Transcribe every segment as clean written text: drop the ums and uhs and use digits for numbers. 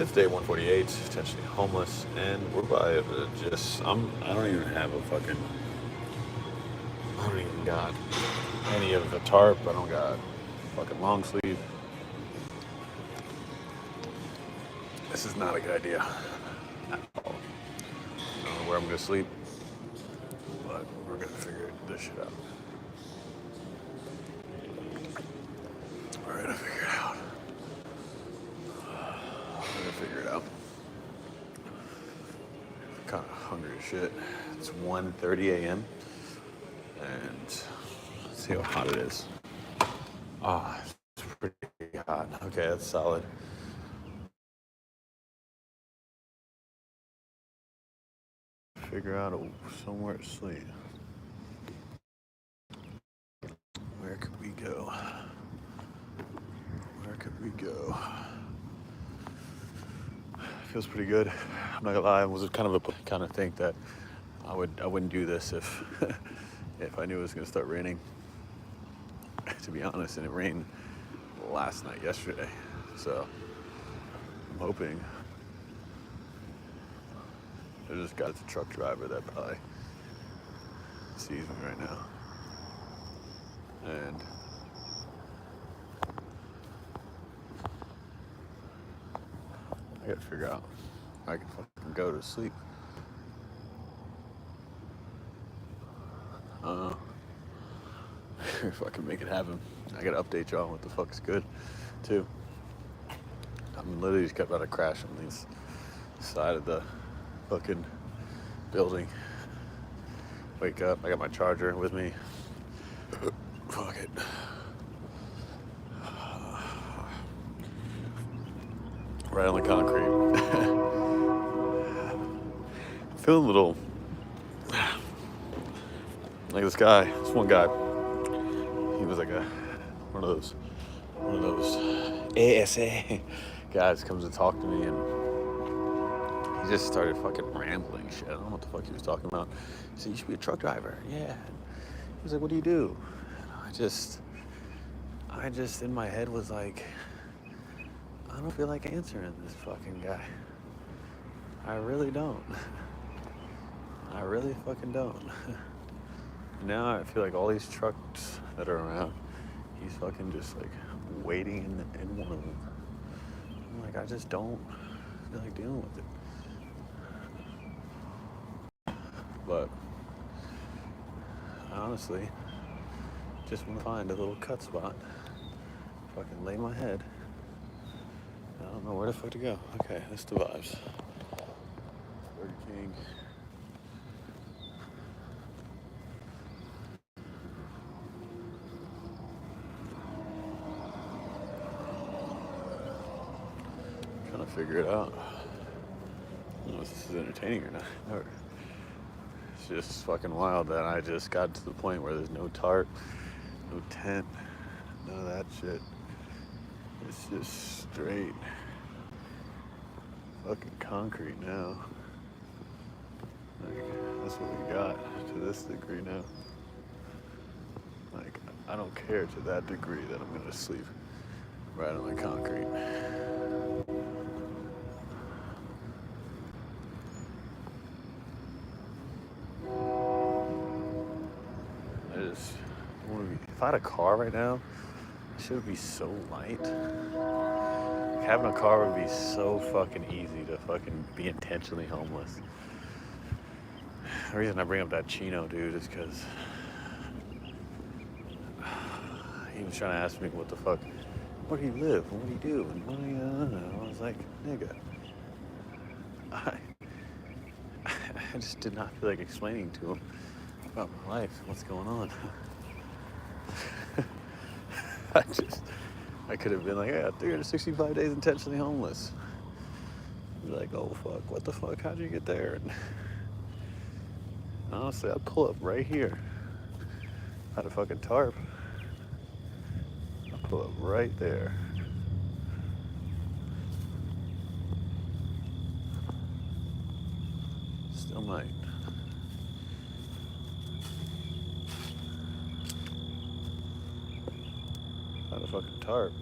It's day 148, potentially homeless, and we're by I don't even have a fucking, I don't even got any of the tarp. I don't got fucking long sleeve. This is not a good idea at all. I don't know where I'm gonna sleep, but we're gonna figure this shit out. We're gonna figure it out. We're gonna figure it out. I'm kind of hungry as shit. It's 1:30 a.m. and let's see how hot it is. Ah, it's pretty hot. Okay, that's solid. Figure out somewhere to sleep. Where could we go? Where could we go? Feels pretty good. I'm not gonna lie. I was kind of think that I wouldn't do this if if I knew it was gonna start raining. To be honest, and it rained last night, yesterday. So I'm hoping. I just got a truck driver that probably sees me right now. And I gotta figure out how I can fucking go to sleep. If I can make it happen. I gotta update y'all on what the fuck's good, too. I'm literally just about to crash on this side of the fucking building. Wake up, I got my charger with me. Fuck it. Right on the concrete. Feeling a little like this one guy. He was like one of those ASA guys comes to talk to me, and he just started fucking rambling shit. I don't know what the fuck he was talking about. He said, "You should be a truck driver." Yeah. He was like, "What do you do?" And I just in my head was like, I don't feel like answering this fucking guy. I really don't. I really fucking don't. Now I feel like all these trucks that are around, he's fucking just like waiting in one of them. I'm like, I just don't feel like dealing with it. But I honestly just want to find a little cut spot, fucking lay my head. I don't know where the fuck to go. Okay, that's the vibes. Burger King. Trying to figure it out. I don't know if this is entertaining or not. Or it's just fucking wild that I just got to the point where there's no tarp, no tent, none of that shit. It's just straight fucking concrete now. Like, that's what we got to this degree now. Like, I don't care to that degree that I'm gonna sleep right on the concrete. If I had a car right now, it should be so light. Like, having a car would be so fucking easy to fucking be intentionally homeless. The reason I bring up that Chino dude is because he was trying to ask me what the fuck, where do you live, and what do you do, and what do you, I was like, nigga, I just did not feel like explaining to him about my life, what's going on. I could have been like, yeah, 365 days intentionally homeless. Be like, oh fuck, what the fuck, how'd you get there? And honestly, I'd pull up right here. I had a fucking tarp. I'd pull up right there. Still might. Had a fucking tarp.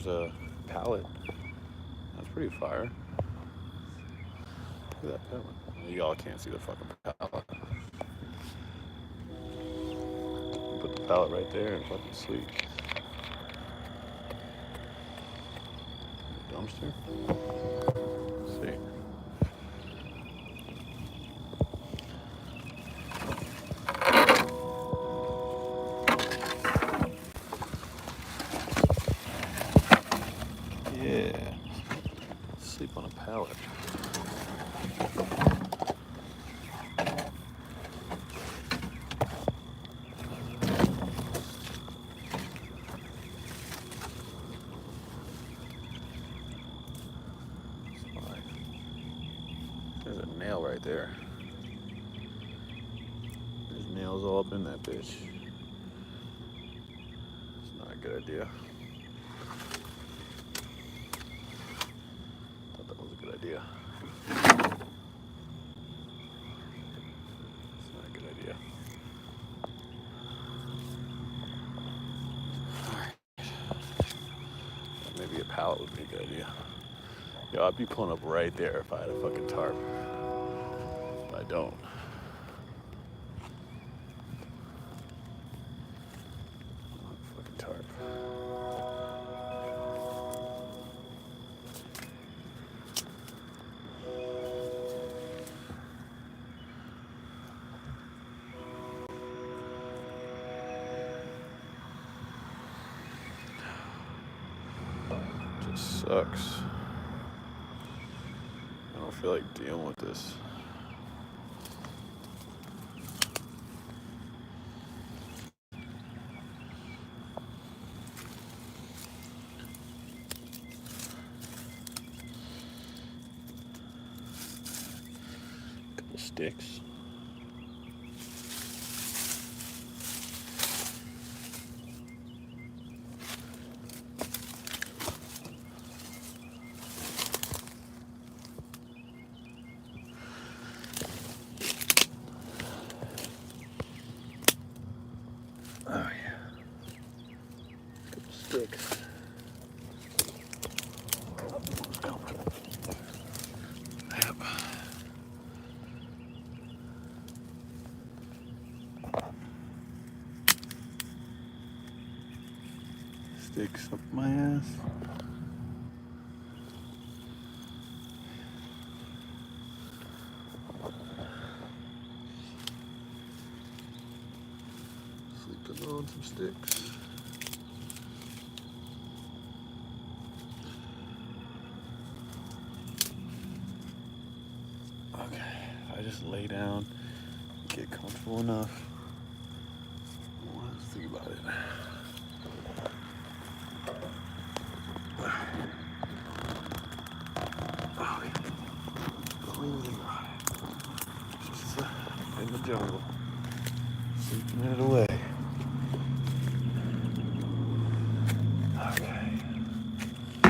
there's a pallet. That's pretty fire. Look at that pallet. Y'all can't see the fucking pallet. Put the pallet right there and fucking sleep. Dumpster? Let's see. Yeah. Sleep on a pallet. There's a nail right there. There's nails all up in that bitch. It's not a good idea. Thought that was a good idea. It's not a good idea. Alright. Maybe a pallet would be a good idea. Yo, I'd be pulling up right there if I had a fucking tarp. But I don't. Fucking tarp. Just sucks. I don't feel like dealing with this. Couple sticks. Oh yeah. Couple sticks. Yep. Sticks up my ass. Sleeping on some sticks. Okay, if I just lay down, get comfortable enough, let's think about it. Oh, yeah. Just in the jungle, sleeping it away. Okay. Oh,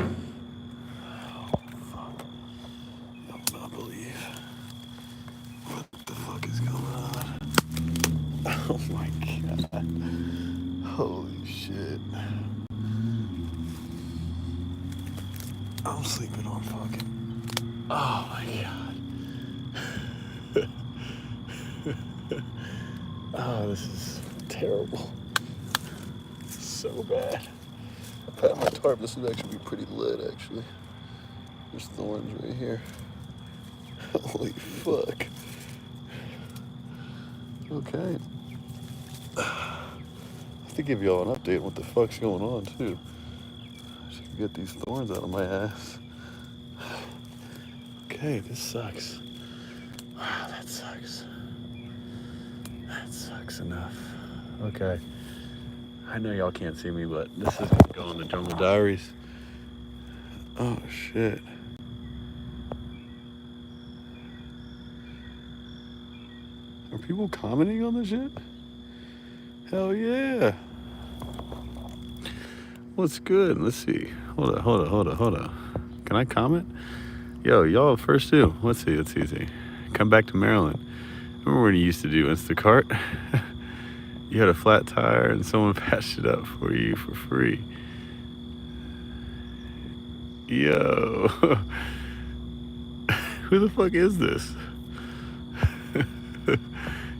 fuck. I will not believe what the fuck is going on. Oh my god. Holy shit. I'm sleeping on fucking. Oh my god. Oh, this is terrible. So bad. I pat my tarp. This would actually be pretty lit, actually. There's thorns right here. Holy fuck. Okay. I have to give y'all an update on what the fuck's going on, too. I should get these thorns out of my ass. Okay, this sucks. Wow, that sucks. That sucks enough. Okay. I know y'all can't see me, but this is gonna go on the Jungle Diaries. Oh, shit. Are people commenting on this shit? Hell yeah. What's good? Let's see. Hold on. Can I comment? Yo, y'all first too. Let's see. Come back to Maryland. Remember when you used to do Instacart? You had a flat tire and someone patched it up for you for free. Yo. Who the fuck is this?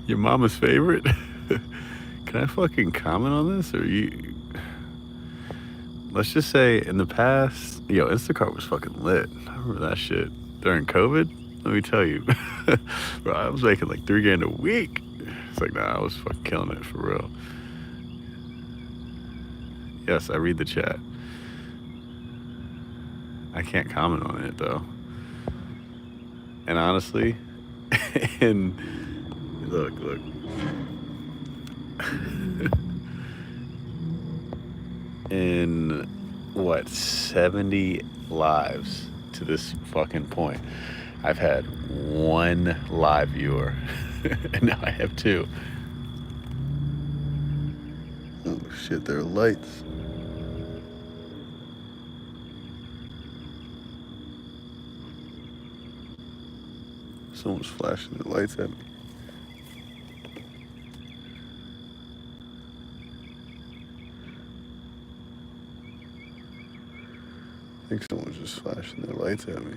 Your mama's favorite? Can I fucking comment on this? Or you... Let's just say in the past, yo, Instacart was fucking lit. I remember that shit. During COVID, let me tell you. Bro, I was making like $3,000 a week. It's like, nah, I was fucking killing it for real. Yes, I read the chat. I can't comment on it though. And honestly, and look. In what, 70 lives to this fucking point, I've had one live viewer. And now I have two. Oh shit, there are lights. Someone's flashing the lights at me. I think someone's just flashing their lights at me.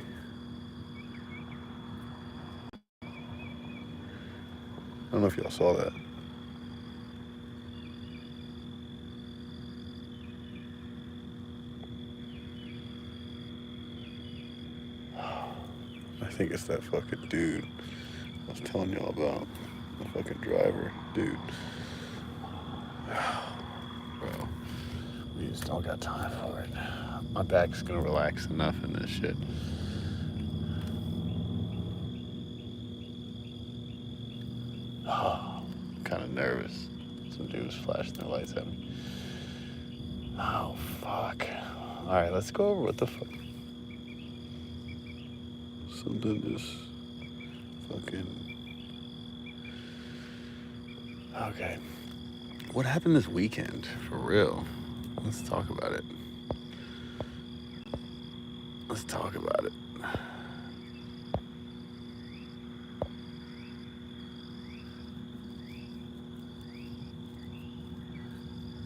I don't know if y'all saw that. I think it's that fucking dude I was telling y'all about. The fucking driver, dude. Bro, we just don't got time for it. My back's gonna relax enough in this shit. Oh, I'm kind of nervous. Some dude was flashing their lights at me. Oh, fuck. Alright, let's go over what the fuck. Something just fucking... Okay. What happened this weekend, for real? Let's talk about it. Let's talk about it.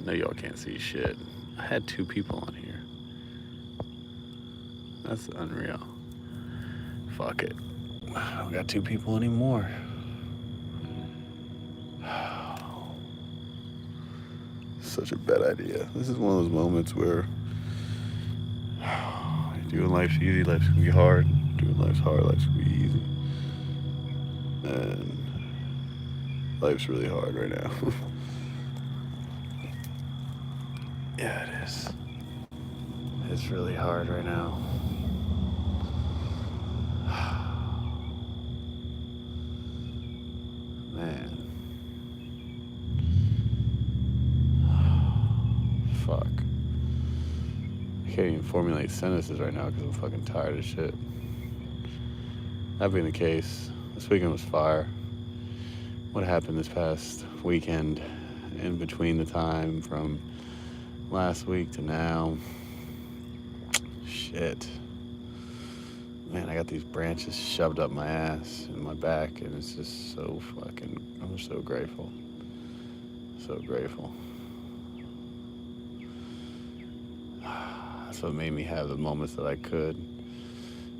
No, y'all can't see shit. I had 2 people on here. That's unreal. Fuck it. I don't got 2 people anymore. Such a bad idea. This is one of those moments where doing life's easy, life's gonna be hard. Doing life's hard, life's gonna be easy. And life's really hard right now. Yeah, it is. It's really hard right now. Man. Fuck. I can't even formulate sentences right now because I'm fucking tired of shit. That being the case, this weekend was fire. What happened this past weekend in between the time from last week to now? Shit. Man, I got these branches shoved up my ass and my back, and it's just so fucking... I'm so grateful. So grateful. That's what made me have the moments that I could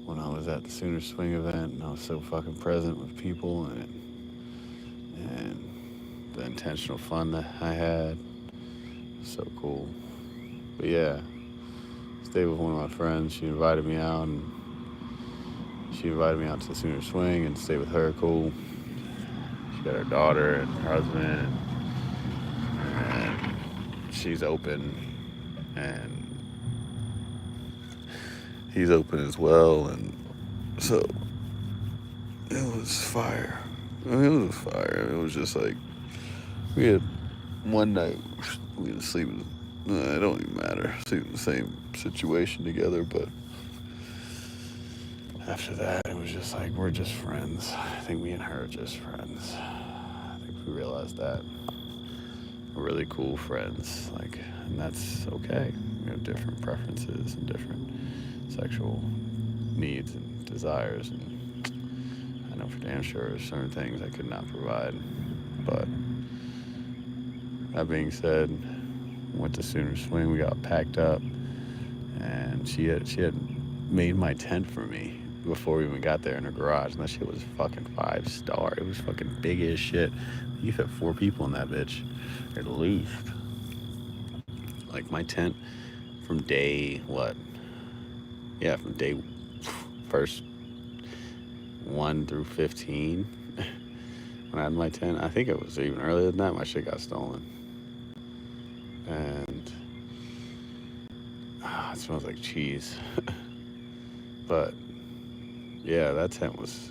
when I was at the Sooner Swing event, and I was so fucking present with people and the intentional fun that I had. So cool. But yeah, stayed with one of my friends. She invited me out, and she invited me out to the Sooner Swing and stay with her. Cool. She got her daughter and her husband, and she's open, and he's open as well, and so it was fire. I mean, it was fire. It was just like, we had one night, we had to sleep in, it don't even matter, sleep in the same situation together, but after that, it was just like, we're just friends. I think me and her are just friends. I think we realized that. We're really cool friends, like, and that's okay. We have different preferences and different sexual needs and desires, and I know for damn sure certain things I could not provide. But that being said, went to Sooner Swing. We got packed up, and she had made my tent for me before we even got there in her garage, and that shit was fucking 5 star. It was fucking big as shit. You fit 4 people in that bitch, at least. Like my tent from day what? Yeah, from day first 1 through 15. When I had my tent, I think it was even earlier than that. My shit got stolen, and it smells like cheese. But yeah, that tent was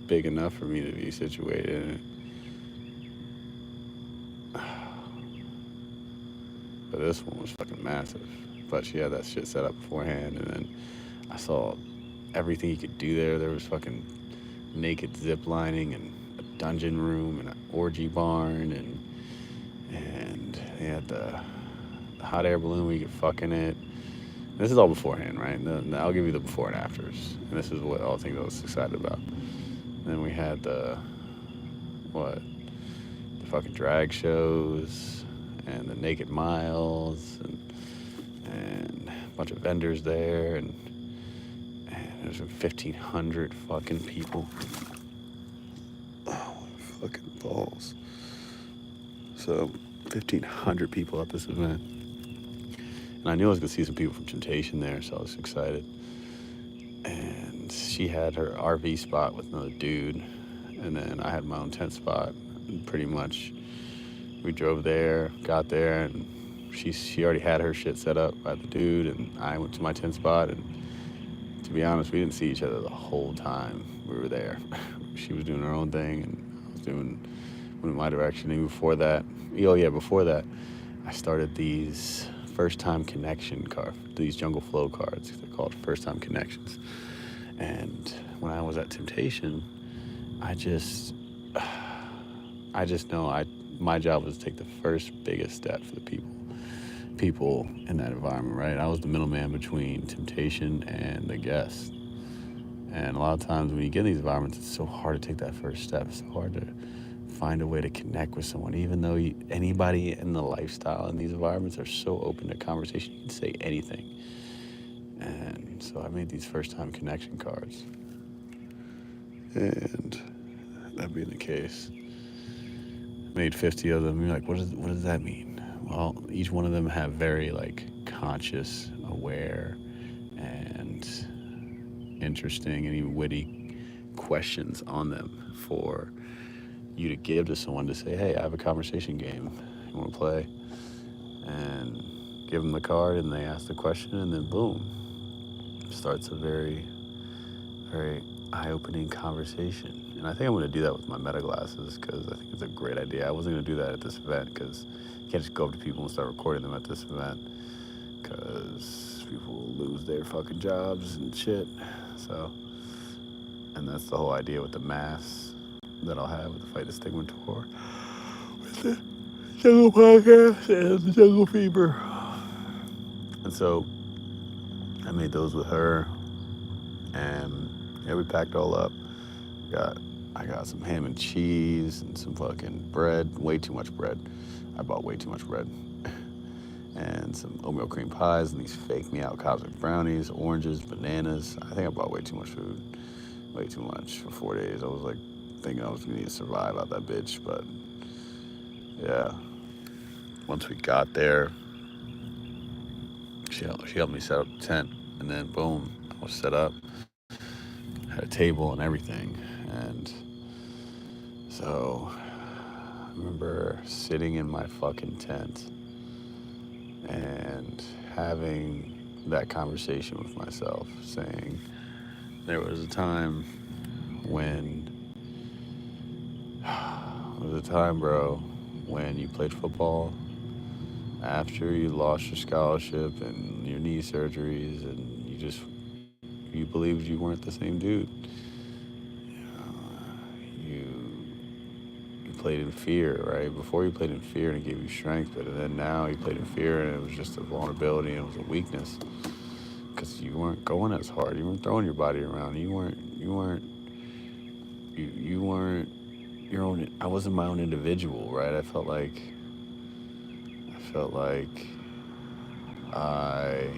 big enough for me to be situated in it. But this one was fucking massive. But she had that shit set up beforehand, and then I saw everything you could do there. There was fucking naked zip lining and a dungeon room and an orgy barn, and they had the hot air balloon where you could fuck in it. This is all beforehand, right? I'll give you the before and afters, and this is what all the things I was excited about. And then we had the fucking drag shows and the naked miles and a bunch of vendors there, and there's 1,500 fucking people. Oh, fucking balls. So 1,500 people at this event. And I knew I was gonna see some people from Temptation there, so I was excited. And she had her RV spot with another dude, and then I had my own tent spot. And pretty much, we drove there, got there, and she already had her shit set up by the dude, and I went to my tent spot. And to be honest, we didn't see each other the whole time we were there. She was doing her own thing, and I was moving in my direction. And before that, I started these first-time connection cards, these Jungle Flow cards. They're called first-time connections. And when I was at Temptation, I just know my job was to take the first biggest step for the people in that environment, right? I was the middleman between Temptation and the guests. And a lot of times when you get in these environments, it's so hard to take that first step. It's so hard to find a way to connect with someone, even though anybody in the lifestyle in these environments are so open to conversation. You can say anything. And so I made these first-time connection cards. And that being the case, I made 50 of them. You're like, what does that mean? Well, each one of them have very conscious, aware, and interesting and even witty questions on them for you to give to someone to say, hey, I have a conversation game. You want to play? And give them the card, and they ask the question, and then boom, starts a very, very eye-opening conversation. And I think I'm going to do that with my meta glasses, because I think it's a great idea. I wasn't going to do that at this event, because you can't just go up to people and start recording them at this event, because people will lose their fucking jobs and shit. So, and that's the whole idea with the masks that I'll have with the Fight the Stigma tour, with the Jungle Podcast and the Jungle Fever. And so I made those with her, and yeah, we packed all up. I got some ham and cheese and some fucking bread, way too much bread. I bought way too much bread. And some oatmeal cream pies and these fake me out cosmic brownies, oranges, bananas. I think I bought way too much food, way too much for 4 days. I was thinking I was gonna need to survive out that bitch, but yeah. Once we got there, she helped me set up the tent, and then boom, I was set up, had a table and everything. And so I remember sitting in my fucking tent and having that conversation with myself, saying, there was a time bro, when you played football after you lost your scholarship and your knee surgeries, and you believed you weren't the same dude. You played in fear, right? Before you played in fear and it gave you strength, but then now you played in fear and it was just a vulnerability and it was a weakness, because you weren't going as hard. You weren't throwing your body around. You weren't your own. I wasn't my own individual, right? I felt like I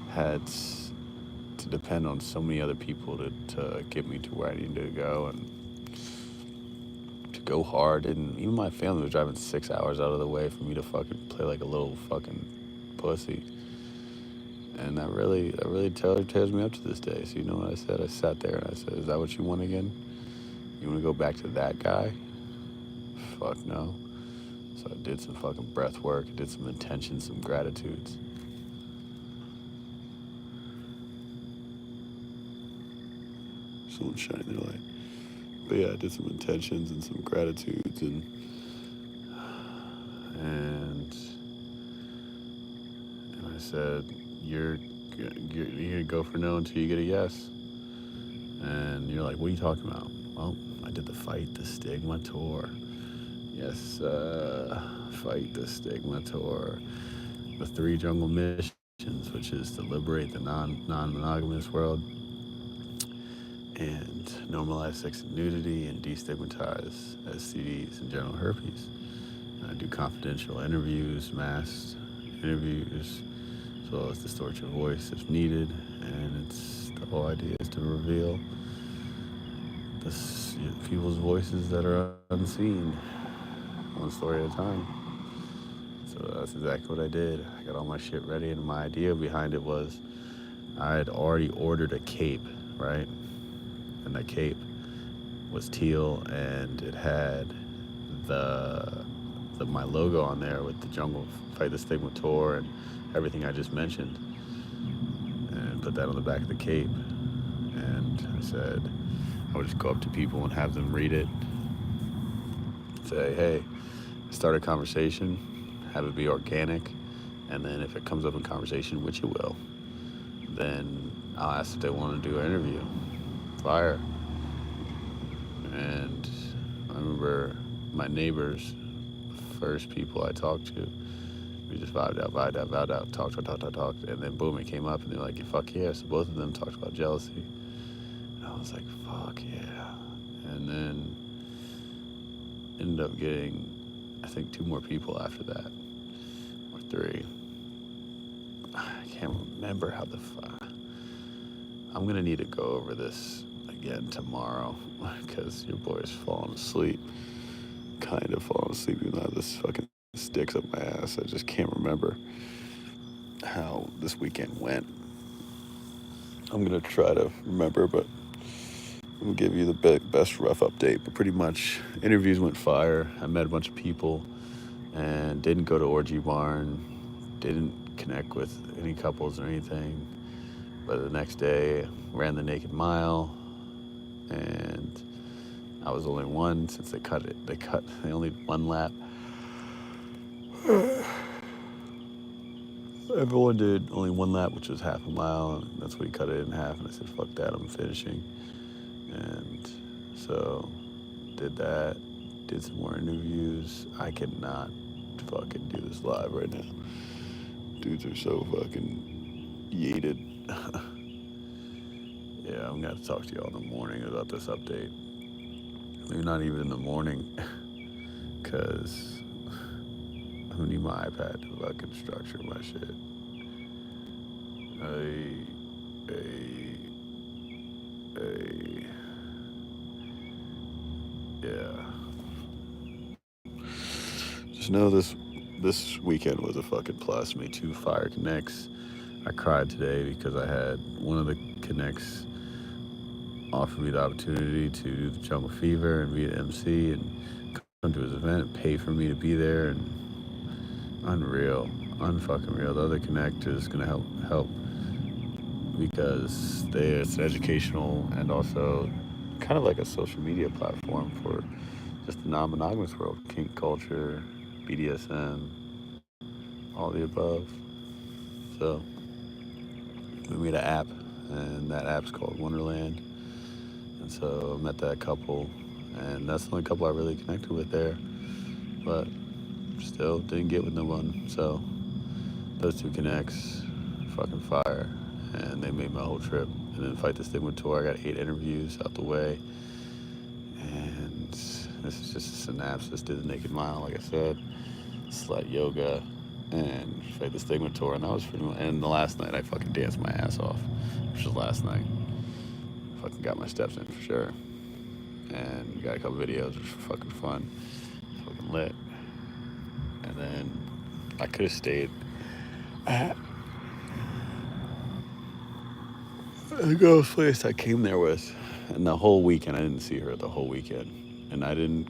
had to depend on so many other people to get me to where I needed to go and to go hard. And even my family was driving 6 hours out of the way for me to fucking play like a little fucking pussy. And that really tears me up to this day. So you know what I said? I sat there and I said, "Is that what you want again? You want to go back to that guy? Fuck no." So I did some fucking breath work, I did some intentions, some gratitudes. Someone's shining their light. But yeah, I did some intentions and some gratitudes, and I said, you're gonna go for no until you get a yes. And you're like, what are you talking about? Well, I did the Fight the Stigma tour. Yes, Fight the Stigma tour. The 3 jungle missions, which is to liberate the non-monogamous world and normalize sex and nudity and destigmatize STDs and genital herpes. I do confidential interviews, masked interviews, as well as distort your voice if needed. And the whole idea is to reveal people's voices that are unseen, one story at a time. So that's exactly what I did. I got all my shit ready, and my idea behind it was I had already ordered a cape, right? And that cape was teal, and it had my logo on there with the Jungle Fight the Stigma tour and everything I just mentioned, and put that on the back of the cape. And I said I would just go up to people and have them read it, say, hey, start a conversation, have it be organic, and then if it comes up in conversation, which it will, then I'll ask if they want to do an interview. Fire. And I remember my neighbors, first people I talked to, we just vibed out, talked, and then boom, it came up, and they're like, fuck yeah. So both of them talked about jealousy. And I was like, fuck yeah. And then ended up getting, I think, 2 more people after that, or 3. I can't remember how the fuck. I'm gonna need to go over this again tomorrow, because your boy's falling asleep. Kind of falling asleep, even though this fucking sticks up my ass. I just can't remember how this weekend went. I'm gonna try to remember, but we'll give you the best rough update. But pretty much, interviews went fire. I met a bunch of people, and didn't go to Orgy Barn, didn't connect with any couples or anything. But the next day, ran the Naked Mile, and I was only one, since they only 1 lap. Everyone did only 1 lap, which was half a mile, and that's what he cut it in half. And I said, fuck that, I'm finishing. And so did that, did some more interviews. I cannot fucking do this live right now. Dudes are so fucking yeeted. Yeah, I'm gonna have to talk to y'all in the morning about this update. Maybe not even in the morning, because I'm gonna need my iPad to fucking structure my shit. Yeah. Just know this weekend was a fucking plus. Made 2 fire connects. I cried today because I had one of the connects offer me the opportunity to do the Jungle Fever and be an MC and come to his event and pay for me to be there. And unreal, unfucking real. The other connect is gonna help because it's an educational and also kind of like a social media platform for just the non-monogamous world, kink culture, BDSM, all the above. So we made an app, and that app's called Wonderland. And so I met that couple, and that's the only couple I really connected with there. But still didn't get with no one. So those 2 connects, fucking fire, and they made my whole trip. And then Fight the Stigma tour, I got 8 interviews out the way. And this is just a synopsis. Did the Naked Mile, like I said, slut yoga, and Fight the Stigma tour, and that was pretty much, and the last night I fucking danced my ass off, which was last night. Fucking got my steps in for sure. And got a couple videos, which were fucking fun. Fucking lit. And then I could have stayed at the girl's place I came there with, and the whole weekend I didn't see her the whole weekend, and I didn't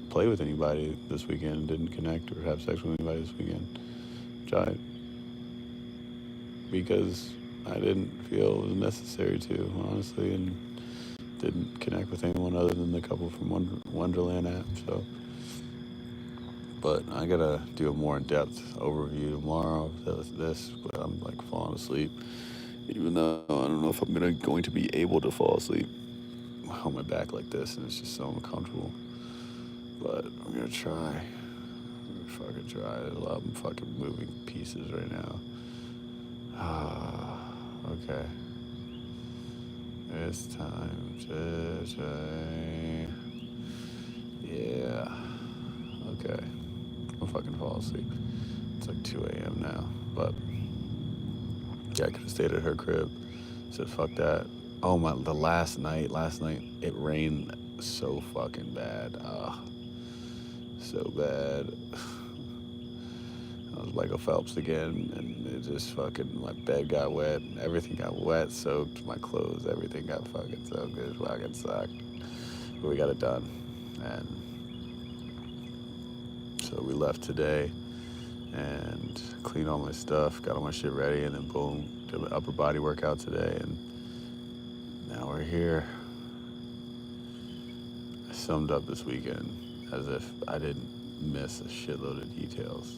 play with anybody this weekend, didn't connect or have sex with anybody this weekend, because I didn't feel it was necessary to, honestly, and didn't connect with anyone other than the couple from Wonderland app. So, but I gotta do a more in-depth overview tomorrow of this. But I'm like falling asleep, even though I don't know if I'm going to be able to fall asleep on my back like this, and it's just so uncomfortable. But I'm gonna try. I'm gonna fucking try. There's a lot of fucking moving pieces right now. Okay. It's time to try. Yeah. Okay. I'll fucking fall asleep. It's like 2 a.m. now. But yeah, I could have stayed at her crib. Said fuck that. Oh my, last night it rained so fucking bad. So bad. I was Michael Phelps again, and it just fucking, my bed got wet, everything got wet, soaked, my clothes, everything got fucking soaked, it fucking sucked. But we got it done, and so we left today, and cleaned all my stuff, got all my shit ready, and then boom, did an upper body workout today, and now we're here. I summed up this weekend as if I didn't miss a shitload of details.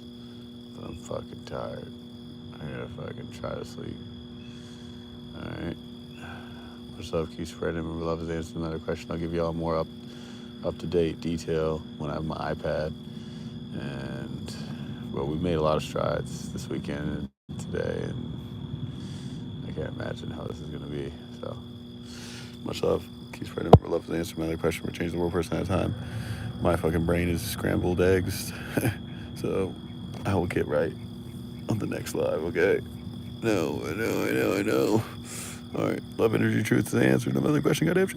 But I'm fucking tired. I gotta fucking try to sleep. Alright. Much love, keep spreading. Remember, love is the answer to another question. I'll give you all more up-to-date detail when I have my iPad. And, well, we made a lot of strides this weekend and today, and I can't imagine how this is gonna be. So, much love, keep spreading. Remember, love is the answer to another question. We're changing the world person at a time. My fucking brain is scrambled eggs. So, I will get right on the next live, okay? No, I know. All right, love, energy, truth is the answer. No other question, goddamn.